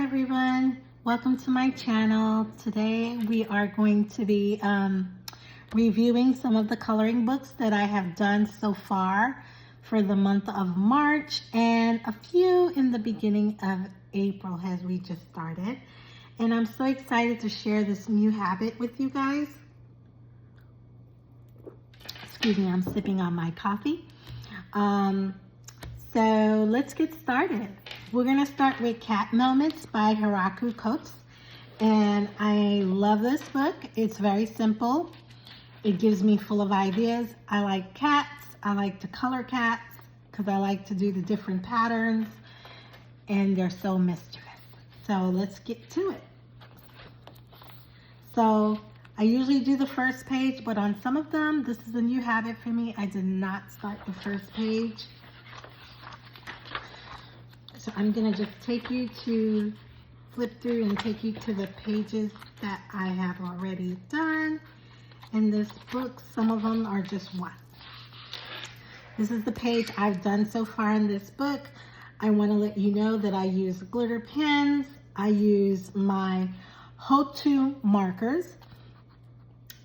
everyone, welcome to my channel. Today we are going to be reviewing some of the coloring books that I have done so far for the month of March and a few in the beginning of April as we just started. And I'm so excited to share this new habit with you guys. Excuse me, I'm sipping on my coffee. So let's get started. We're gonna start with Cat Moments by Hiraku Coates. And I love this book. It's very simple. It gives me full of ideas. I like cats. I like to color cats because I like to do the different patterns and they're so mischievous. So let's get to it. So I usually do the first page, but on some of them, this is a new habit for me. I did not start the first page. So I'm gonna just flip through and take you to the pages that I have already done. In this book, some of them are just one. This is the page I've done so far in this book. I wanna let you know that I use glitter pens. I use my Hotu markers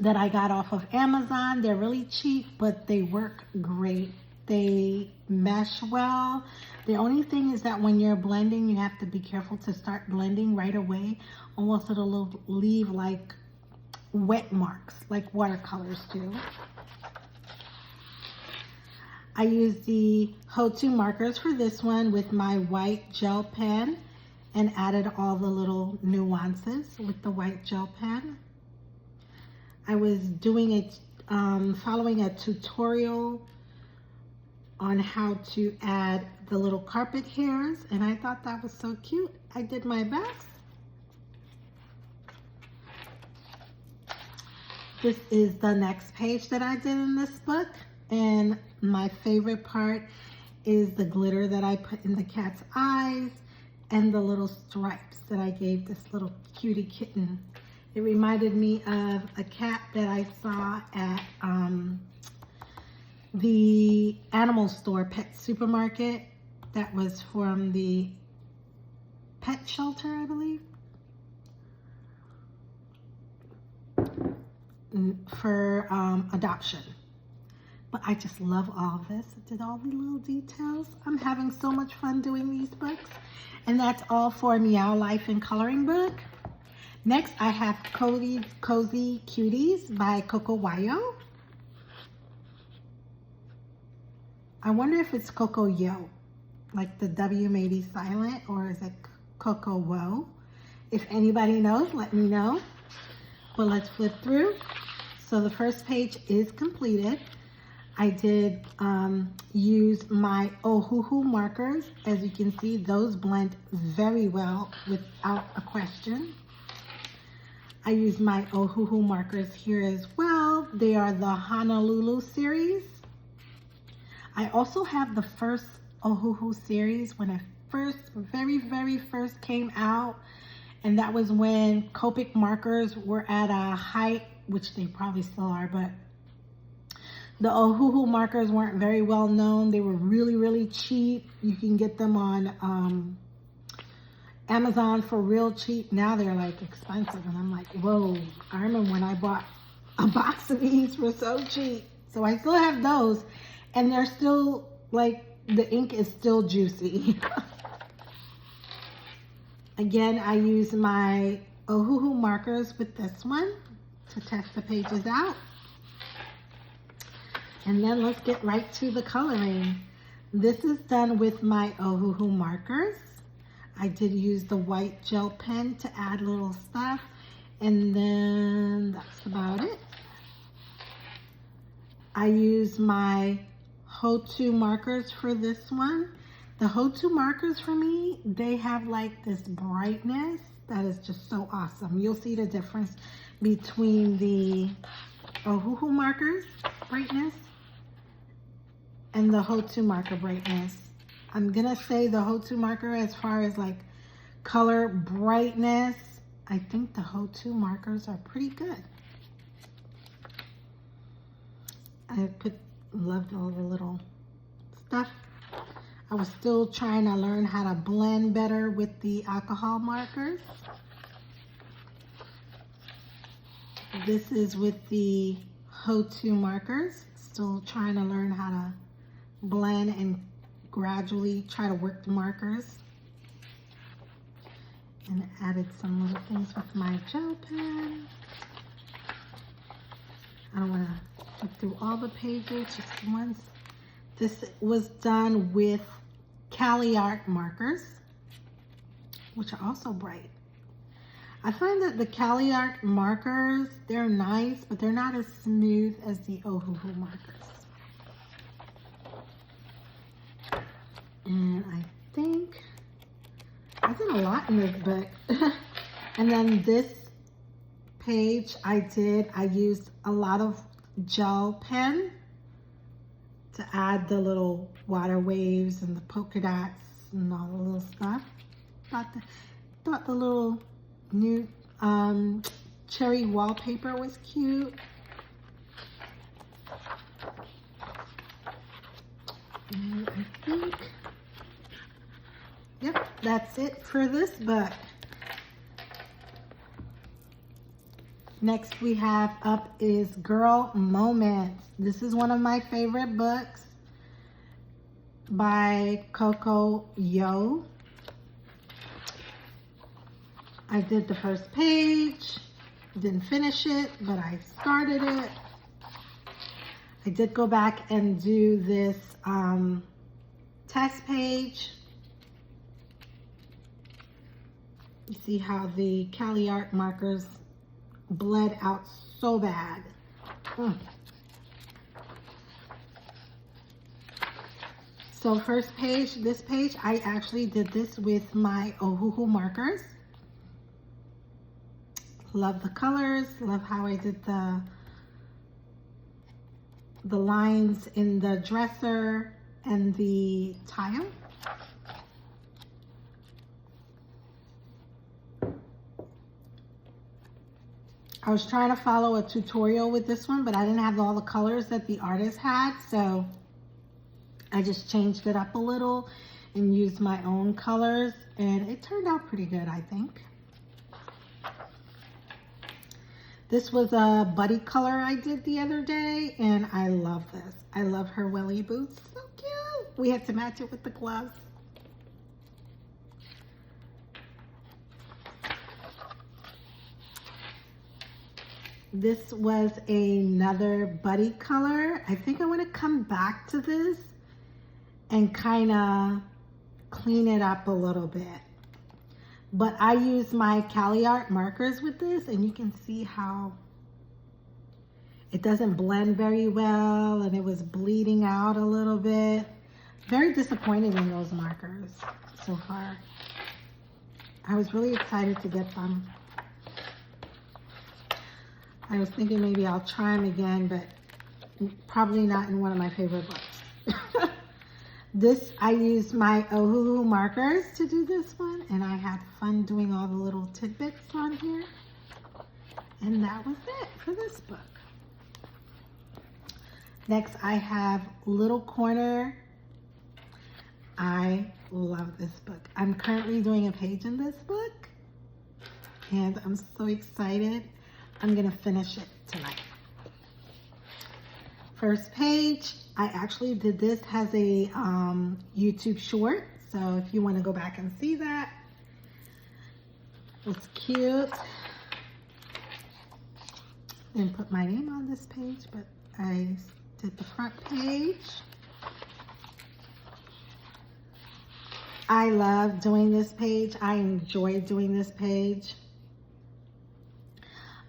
that I got off of Amazon. They're really cheap, but they work great. They mesh well. The only thing is that when you're blending, you have to be careful to start blending right away, or else it'll leave like wet marks, like watercolors do. I use the Hotu markers for this one with my white gel pen and added all the little nuances with the white gel pen. I was doing it, following a tutorial on how to add the little carpet hairs, and I thought that was so cute. I did my best. This is the next page that I did in this book, and my favorite part is the glitter that I put in the cat's eyes and the little stripes that I gave this little cutie kitten. It reminded me of a cat that I saw at the animal store, pet supermarket, that was from the pet shelter, I believe, for adoption. But I just love all of this. I did all the little details. I'm having so much fun doing these books. And that's all for Meow Life and Coloring Book. Next, I have Cozy Cuties by Coco Wayo. I wonder if it's Coco Yo, like the W may be silent, or is it Coco Wo? If anybody knows, let me know. But let's flip through. So the first page is completed. I did use my Ohuhu markers. As you can see, those blend very well without a question. I use my Ohuhu markers here as well. They are the Honolulu series. I also have the first Ohuhu series when it very first came out, and that was when Copic markers were at a height, which they probably still are, but the Ohuhu markers weren't very well known. They were really cheap. You can get them on Amazon for real cheap. Now they're like expensive, and I'm like, whoa. I remember when I bought a box of these for so cheap. So I still have those, and they're still like, the ink is still juicy. Again, I use my Ohuhu markers with this one to test the pages out. And then let's get right to the coloring. This is done with my Ohuhu markers. I did use the white gel pen to add little stuff, and then that's about it. I use my Hotu markers for this one. The Hotu markers for me, they have like this brightness that is just so awesome. You'll see the difference between the Ohuhu markers brightness and the Hotu marker brightness. I'm gonna say the Hotu marker, as far as like color brightness, I think the Hotu markers are pretty good. I loved all the little stuff. I was still trying to learn how to blend better with the alcohol markers. This is with the HO2 markers. Still trying to learn how to blend and gradually try to work the markers. And added some little things with my gel pen. I don't want to flip through all the pages, just the ones. This was done with Cali Art markers, which are also bright. I find that the Cali Art markers, they're nice, but they're not as smooth as the Ohuhu markers. And I think I did a lot in this book. And then this page I used a lot of gel pen to add the little water waves and the polka dots and all the little stuff. Thought the little new cherry wallpaper was cute. And I think, yep, that's it for this book. Next we have up is Girl Moments. This is one of my favorite books by Coco Yo. I did the first page, didn't finish it, but I started it. I did go back and do this test page. You see how the Cali Art markers bled out so bad. So first page, this page, I actually did this with my Ohuhu markers. Love the colors, love how I did the lines in the dresser and the tile. I was trying to follow a tutorial with this one, but I didn't have all the colors that the artist had, so I just changed it up a little and used my own colors, and it turned out pretty good, I think. This was a buddy color I did the other day, and I love this. I love her welly boots, so cute. We had to match it with the gloves. This was another buddy color. I think I want to come back to this and kind of clean it up a little bit. But I use my Cali Art markers with this, and you can see how it doesn't blend very well, and it was bleeding out a little bit. Very disappointed in those markers so far. I was really excited to get them. I was thinking maybe I'll try them again, but probably not in one of my favorite books. This, I used my Ohuhu markers to do this one, and I had fun doing all the little tidbits on here. And that was it for this book. Next, I have Little Corner. I love this book. I'm currently doing a page in this book, and I'm so excited. I'm gonna finish it tonight. First page, I actually did this as a YouTube short, so if you want to go back and see that, it's cute. Didn't put my name on this page, but I did the front page. I love doing this page. I enjoy doing this page.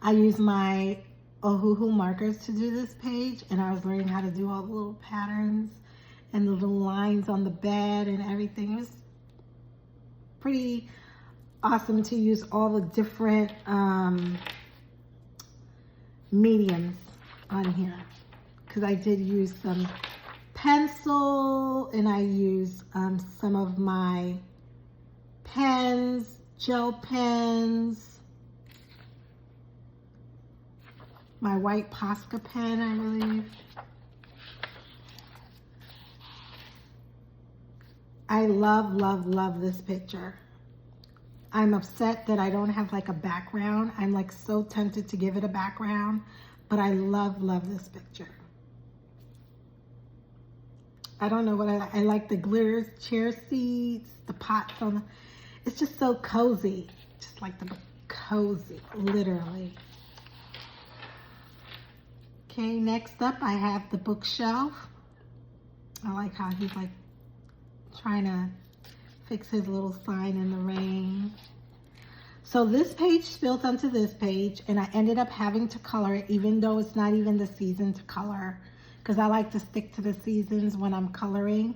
I use my Ohuhu markers to do this page, and I was learning how to do all the little patterns and the little lines on the bed and everything. It was pretty awesome to use all the different mediums on here, because I did use some pencil, and I used some of my pens, gel pens, my white Posca pen, I believe. I love, love, love this picture. I'm upset that I don't have like a background. I'm like so tempted to give it a background, but I love, love this picture. I don't know what I like the glitter chair seats, the pots on the, it's just so cozy. Just like the cozy, literally. Okay, next up I have the bookshelf. I like how he's like trying to fix his little sign in the rain. So this page spilled onto this page, and I ended up having to color it even though it's not even the season to color, because I like to stick to the seasons when I'm coloring.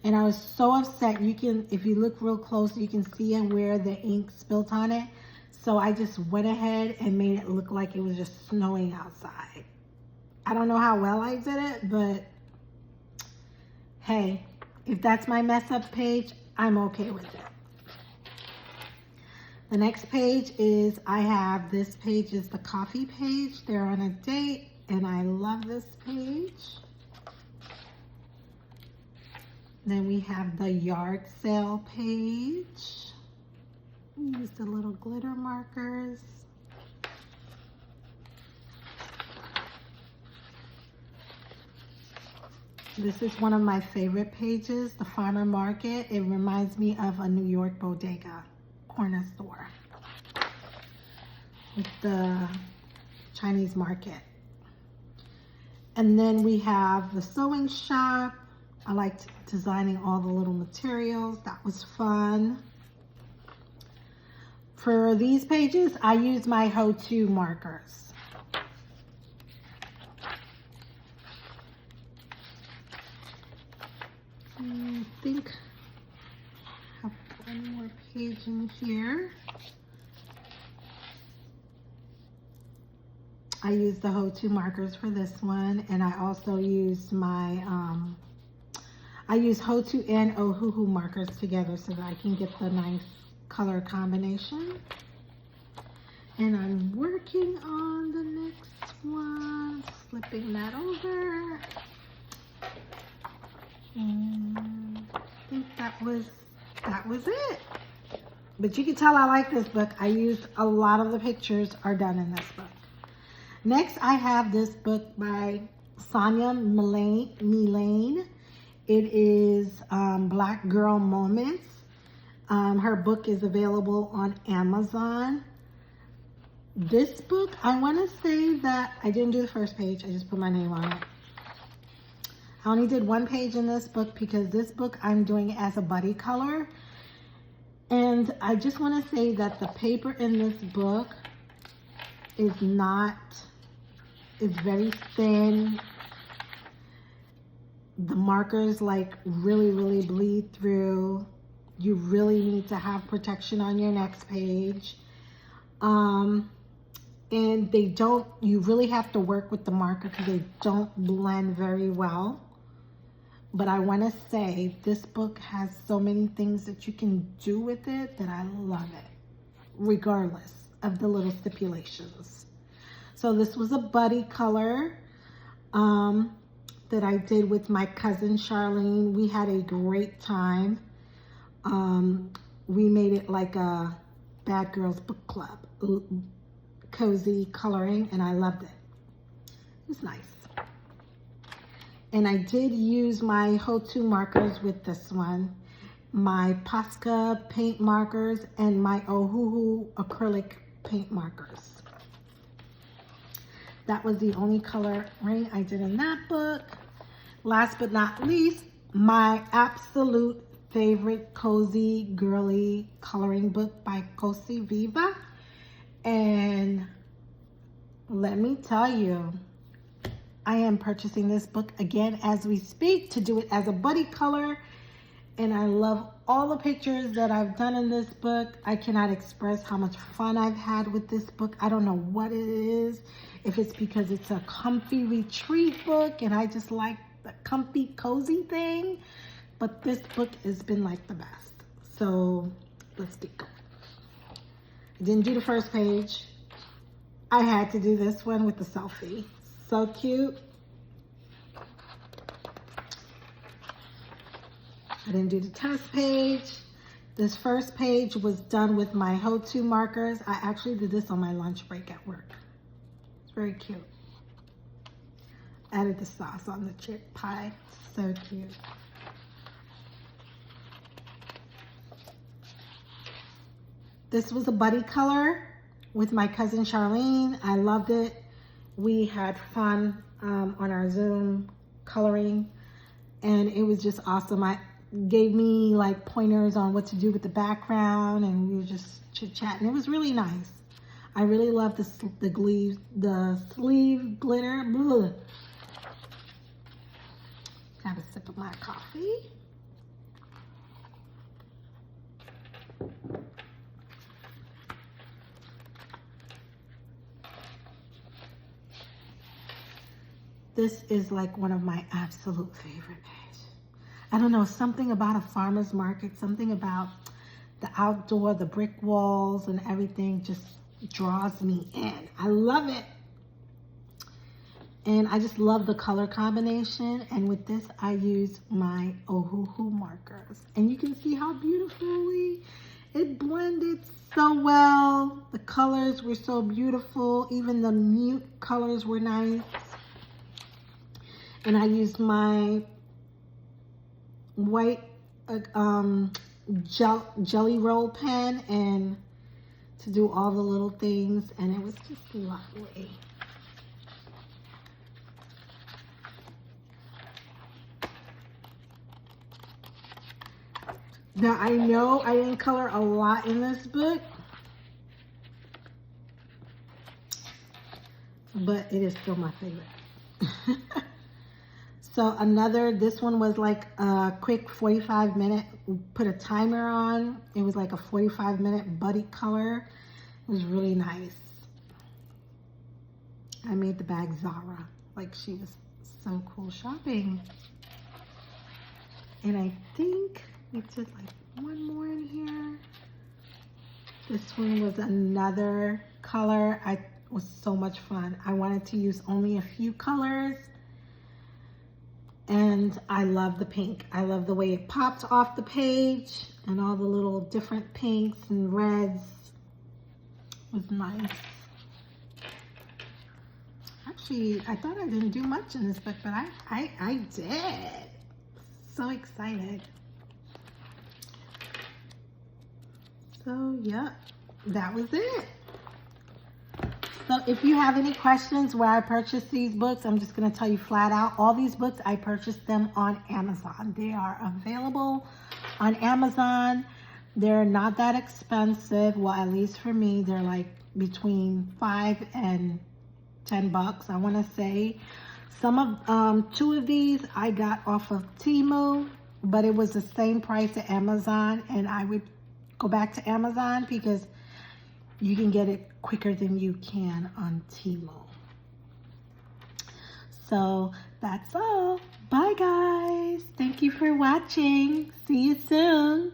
And I was so upset. You can, if you look real close, you can see where the ink spilled on it. So I just went ahead and made it look like it was just snowing outside. I don't know how well I did it, but hey, if that's my mess up page, I'm okay with it. The next page is, I have, this page is the coffee page. They're on a date, and I love this page. Then we have the yard sale page. Use the little glitter markers. This is one of my favorite pages, the farmer market. It reminds me of a New York bodega corner store with the Chinese market. And then we have the sewing shop. I liked designing all the little materials. That was fun. For these pages, I use my Ho-To markers. I think I have one more page in here. I use the Ho-To markers for this one, and I also use my, I use Ho-To and Ohuhu markers together so that I can get the nice color combination. And I'm working on the next one, flipping that over. And I think that was it. But you can tell I like this book. I used a lot of the pictures are done in this book. Next, I have this book by Sonia Milane. It is Black Girl Moments. Her book is available on Amazon. This book, I want to say that I didn't do the first page. I just put my name on it. I only did one page in this book because this book I'm doing as a buddy color. And I just want to say that the paper in this book is not, it's very thin. The markers like really bleed through. You really need to have protection on your next page. And they don't, you really have to work with the marker because they don't blend very well. But I want to say this book has so many things that you can do with it that I love it, regardless of the little stipulations. So this was a buddy color that I did with my cousin Charlene. We had a great time. We made it like a Bad Girls Book Club, cozy coloring, and I loved it. It was nice. And I did use my Ho-To markers with this one, my Posca paint markers and my Ohuhu acrylic paint markers. That was the only coloring I did in that book. Last but not least, my absolute favorite cozy girly coloring book by Cosi Viva. And let me tell you, I am purchasing this book again as we speak to do it as a buddy color. And I love all the pictures that I've done in this book. I cannot express how much fun I've had with this book. I don't know what it is. If it's because it's a comfy retreat book and I just like the comfy, cozy thing. But this book has been like the best. So let's get going. I didn't do the first page. I had to do this one with the selfie. So cute. I didn't do the test page. This first page was done with my Ho2 markers. I actually did this on my lunch break at work. It's very cute. Added the sauce on the chick pie. So cute. This was a buddy color with my cousin Charlene. I loved it. We had fun on our Zoom coloring, and it was just awesome. I gave me like pointers on what to do with the background, and we were just chit-chatting. It was really nice. I really love the sleeve glitter. Blech. Have a sip of my coffee. This is like one of my absolute favorite pages. I don't know, something about a farmer's market, something about the outdoor, the brick walls and everything just draws me in. I love it. And I just love the color combination. And with this, I use my Ohuhu markers. And you can see how beautifully it blended so well. The colors were so beautiful. Even the mute colors were nice. And I used my white jelly roll pen and to do all the little things, and it was just lovely. Now I know I didn't color a lot in this book, but it is still my favorite. So this one was like a quick 45-minute, put a timer on. It was like a 45-minute buddy color. It was really nice. I made the bag Zara, like she was so cool shopping. And I think we did like one more in here. This one was another color. It was so much fun. I wanted to use only a few colors. And I love the pink. I love the way it popped off the page and all the little different pinks and reds. It was nice. Actually, I thought I didn't do much in this book, but I did. So excited. So, yeah, that was it. So if you have any questions where I purchased these books, I'm just going to tell you flat out, all these books, I purchased them on Amazon. They are available on Amazon. They're not that expensive. Well, at least for me, they're like between $5 and $10, I want to say. Two of these I got off of Temu, but it was the same price at Amazon, and I would go back to Amazon because you can get it quicker than you can on Temu. So that's all. Bye guys. Thank you for watching. See you soon.